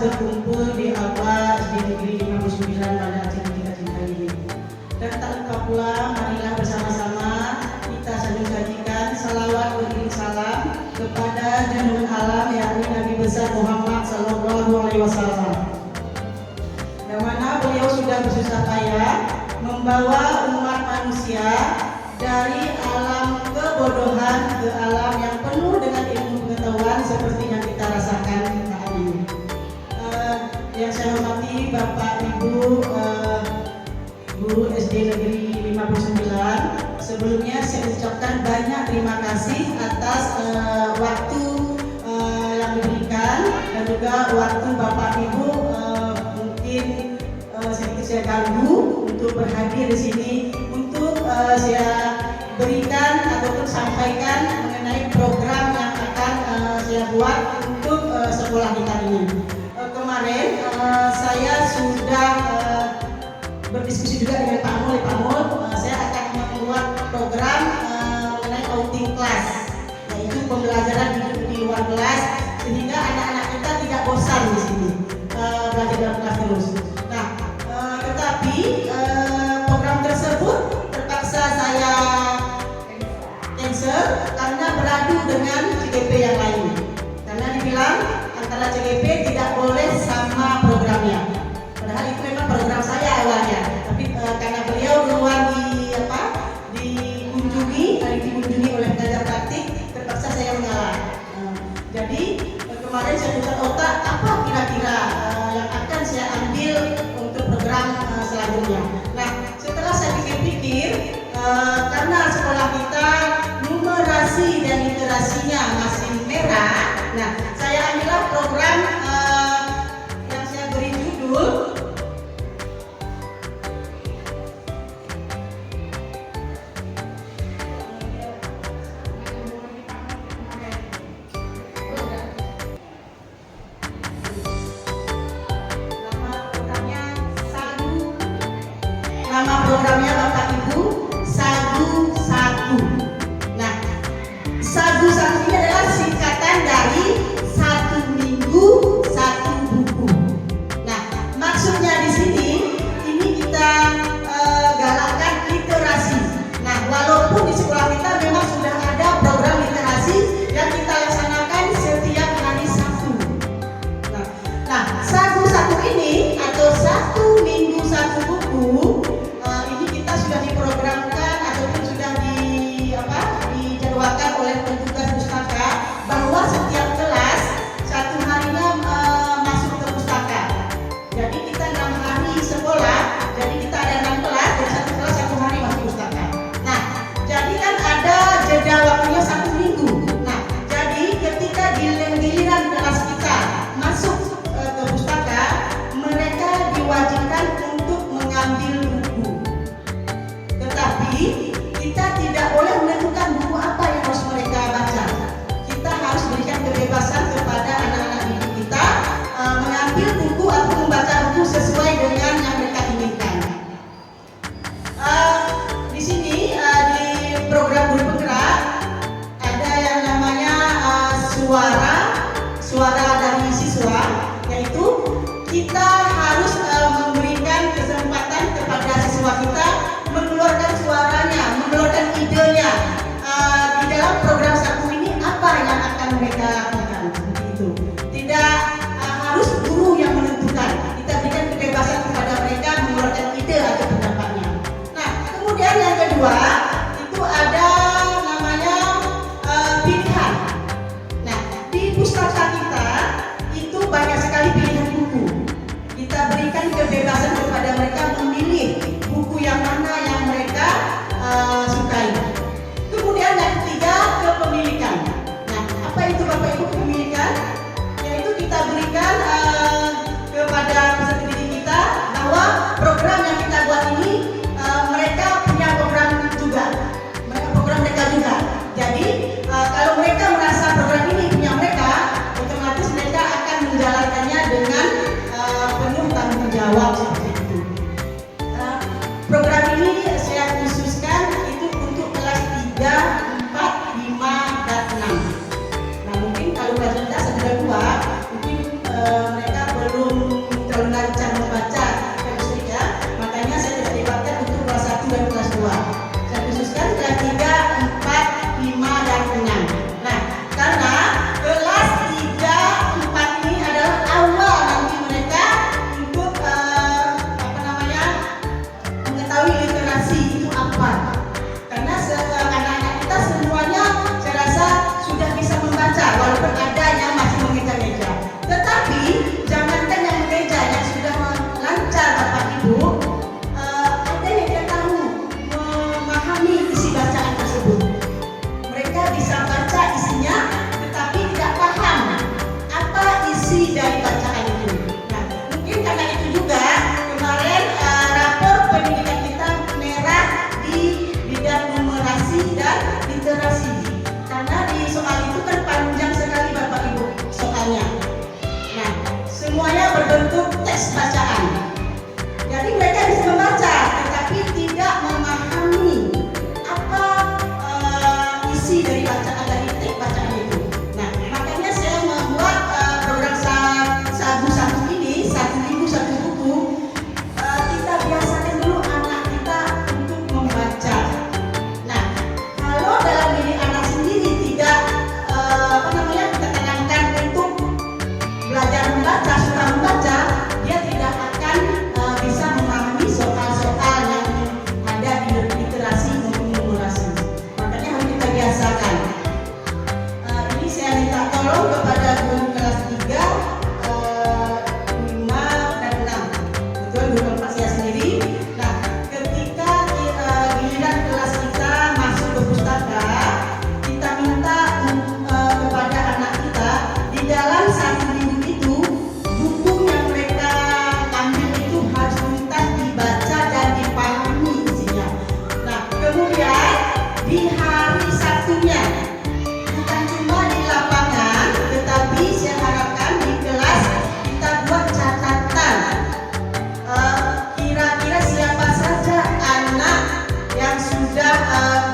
berkumpul di aula SD Negeri 59 pada acara kita cinta ini. Dan tak lupa pula, marilah bersama-sama kita sajikan salawat beriring salam kepada junjungan alam yakni Nabi besar Muhammad Sallallahu Alaihi Wasallam. Yang mana beliau sudah bersusah payah membawa umat manusia dari alam kebodohan ke alam yang penuh dengan ilmu pengetahuan seperti yang kita rasakan saat ini. Yang saya hormati Bapak Ibu Guru SD Negeri 59, sebelumnya saya ucapkan banyak terima kasih atas waktu yang diberikan dan juga waktu Bapak Ibu mungkin sedikit saya ganggu untuk berhadir di sini untuk saya berikan ataupun sampaikan mengenai program yang akan saya buat untuk sekolah kita ini. Kemarin saya sudah berdiskusi juga dengan Pak Mul. Saya akan membuat program mengenai outing class, yaitu pembelajaran di luar kelas sehingga anak-anak kita tidak bosan di sini belajar dalam kelas terus. Nah, tetapi program tersebut terpaksa saya cancel karena beradu dengan CGP yang lain. Karena dibilang antara CGP tidak boleh sama programnya. Padahal itu memang program saya awalnya. Tapi karena beliau duluan dikunjungi oleh pengajar praktik, terpaksa saya mengalah. Jadi kemarin saya putar otak apa kira-kira yang akan saya ambil untuk program selanjutnya. Nah, setelah saya pikir-pikir, karena sekolah kita numerasi dan literasinya masih merah, nah saya ambillah program yang saya beri judul nama programnya Bapak Ibu Sagu Satu. Nah, Sagu Satu ini adalah 2. Saya khususkan kelas 3, 4, 5, dan 6. Nah, karena kelas 3, 4 ini adalah awal nanti mereka untuk mengetahui literasi itu apa. Karena anak-anak kita semuanya saya rasa sudah bisa membaca, walaupun ada yang masih mengeja-ngeja. Tetapi jangankan yang mengeja, yang sudah lancar Bapak Ibu, ada yang tidak tahu memahami isi bacaan tersebut. Mereka bisa baca isinya, tetapi tidak paham apa isi dari bacaan itu. Nah, mungkin karena itu juga kemarin rapor pendidikan kita merah di bidang numerasi dan literasi. Karena di soal itu kan panjang sekali Bapak Ibu soalnya. Nah, semuanya berbentuk teks bacaan. Jadi mereka bisa membaca, tetapi tidak memahami apa isi dari bacaan, dari teks bacaan itu. Nah, makanya saya membuat program Sabu Satu ini, 1.000 1 buku. Kita biasakan dulu anak kita untuk membaca. Nah, kalau dalam diri anak sendiri tidak kita tanamkan untuk belajar membaca, suka membaca, dia tidak akan bisa memahami soal-soal yang ada di literasi maupun numerasi. Makanya harus kita biasakan. Ini saya minta tolong kepada guru kelas 3, 5, dan 6. Kebetulan guru kelas saya sendiri. Nah, ketika giliran kelas kita masuk ke pustaka, kita minta kepada anak kita di dalam 1.000 itu, buku yang mereka ambil itu harus tuntas dibaca dan dipahami isinya. Nah, kemudian di hari Sabtunya, bukan cuma di lapangan, tetapi saya harapkan di kelas kita buat catatan. Kira-kira siapa saja anak yang sudah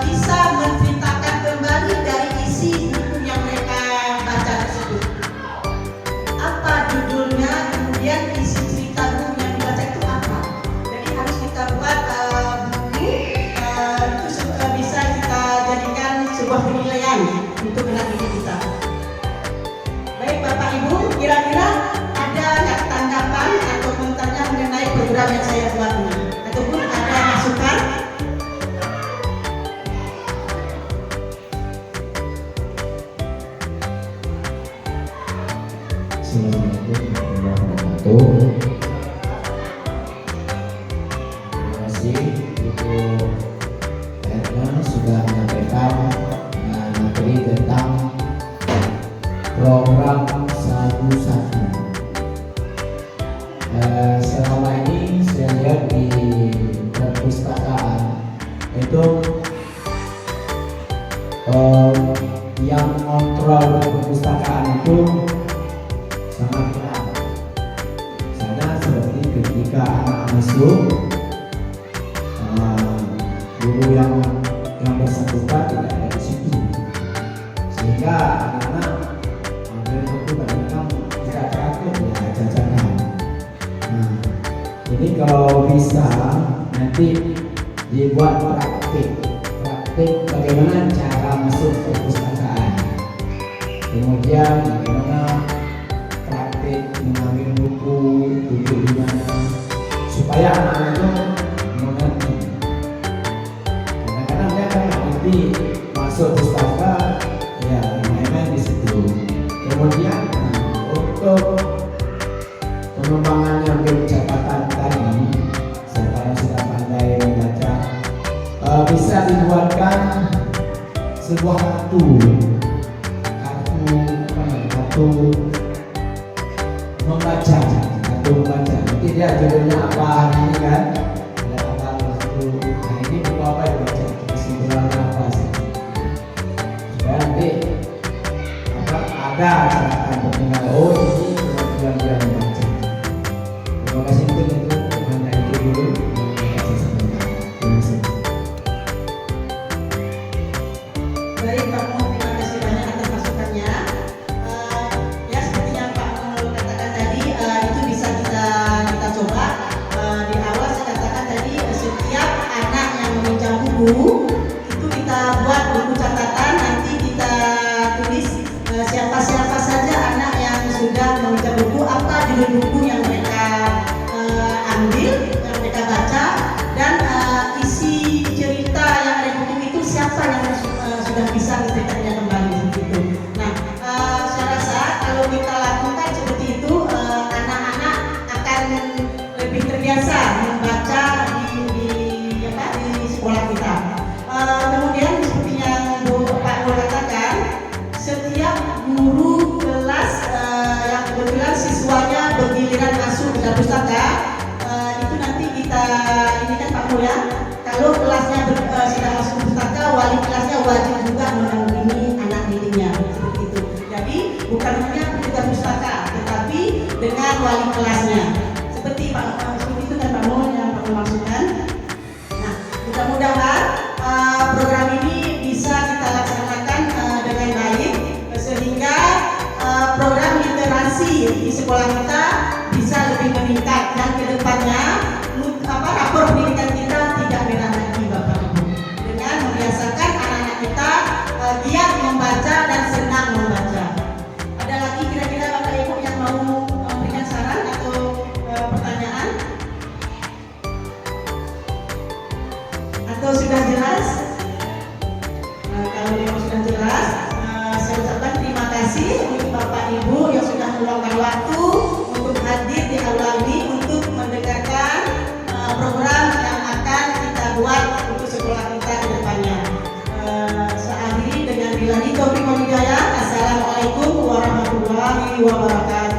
bisa menceritakan kembali dari isi buku yang mereka baca tersebut. Apa judulnya, kemudian isi cerita buku yang dibaca itu apa. Jadi harus kita buat buku, itu bisa kita jadikan sebuah penilaian untuk anak didik kita. Baik Bapak Ibu, kira-kira ada nggak tanggapan atau komentarnya mengenai program yang saya buat ini? Ataupun ada masukan? Assalamualaikum warahmatullahi wabarakatuh. Terima kasih Ibu Erna sudah menyampaikan materi tentang program Sabu Satu. Selama ini saya lihat di perpustakaan itu yang kontrol perpustakaan itu sangat ketat. Karena seperti ketika anak masuk, guru yang bersangkutan tidak ada di situ, sehingga anak-anak ambil buku kadang tidak teratur ya jajakan. Nah, ini kalau bisa nanti dibuat praktik bagaimana cara masuk perpustakaan, kemudian bagaimana mengambil buku, duduk di mana, supaya anak-anak itu mengerti. Kadang-kadang dia kan nanti masuk pustaka, ya main-main di situ. Kemudian untuk pengembangan yang catatan tadi, saya sudah pandai membaca, bisa dibuatkan sebuah kartu membaca, nanti dia judulnya apa ini kan, ada apa waktu, nah ini buku apa yang baca, kesimpulannya apa sih, supaya nanti ada catatan pentingnya, oh ini kemampuan dia membaca. Terima kasih untuk itu, hanya itu dulu yang saya sampaikan. Terima kasih. Baik Pak Mo, terima kasih banyak atas masukannya. Ya seperti yang Pak Mo katakan tadi, itu bisa kita coba. Di awal saya katakan tadi, setiap anak yang meminjam buku, itu kita buat buku catatan, nanti kita tulis siapa-siapa saja anak yang sudah membaca buku, apa judul buku yang mereka ambil, yang mereka baca, dan isi cerita yang ada di buku itu siapa yang sudah bisa menceritakannya kembali begitu. Nah, saya rasa kalau kita lakukan seperti itu, anak-anak akan lebih terbiasa membaca di sekolah kita. Kemudian seperti yang Pak Nur katakan, setiap guru kelas yang kebetulan siswanya bergiliran masuk ke dalam pustaka, itu nanti kita ini kan Pak Nur ya, kalau kelasnya sudah masuk ke pustaka, wali kelasnya wajib juga mendampingi anak didiknya seperti itu. Jadi bukan hanya petugas pustaka, tetapi dengan wali kelasnya. Seperti seperti itu kan Pak Nur yang Pak Nur maksudkan. Nah, mudah-mudahan program ini bisa kita laksanakan dengan baik, sehingga program literasi di sekolah kita bisa lebih meningkat, dan kedepannya rapor pendidikan kita tidak merah lagi Bapak Ibu, dengan membiasakan anak-anak kita giat membaca dan senang membaca. Ada lagi kira-kira Bapak Ibu yang mau memberikan saran atau pertanyaan? Atau sudah jelas? Kalau memang sudah jelas, saya ucapkan terima kasih untuk Bapak Ibu yang sudah meluangkan waktu untuk hadir di aula ini untuk mendengarkan program yang akan kita buat untuk sekolah kita ke depannya. Saya akhiri dengan billahi taufiq wal hidayah. Assalamualaikum warahmatullahi wabarakatuh.